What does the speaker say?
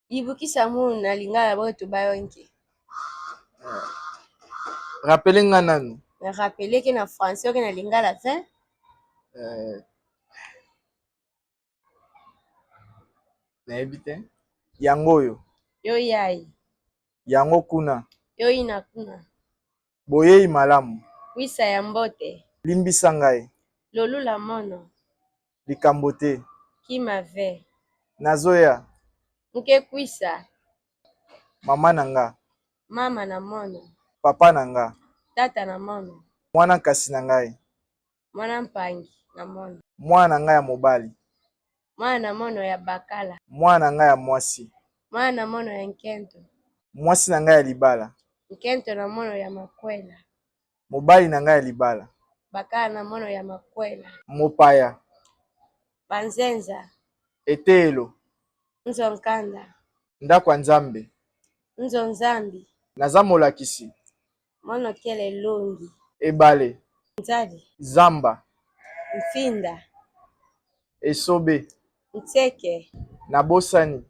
Ibukisa munu na lingala boto bayonke. Rappelez nga nanu. Rappelez que na français que na lingala fin. Na ebite. Yango yo. Yo yai. Yango kuna. Yo ina kuna. Boyei malamu. Wisa ya mbote. Limbisa ngai. Lolula mono. Likambo te. Kima ve. Nazoya. Nke kwisa. Mama na nga. Mama na mono. Papa na nga. Tata na mono. Mwana kasi na ngai. Mwana mpangi na mono. Mwana na ngai ya mobali. Mwana na mono ya bakala. Mwana na ngai ya mwasi. Mwana na mono ya nkento. Mwasi na ngai ya libala. Nkento na mono ya makwela. Mobali na ngai ya libala. Bakala na mono ya makwela. Mopaya. Banzenza. Etelo. Nzonkanda. Ndako ya Nzambe. Nzonzambi. Naza molakisi. Mono kele longi. Ebale. Nzali. Zamba. Mfinda. Esobe. Nteke. Nabosani.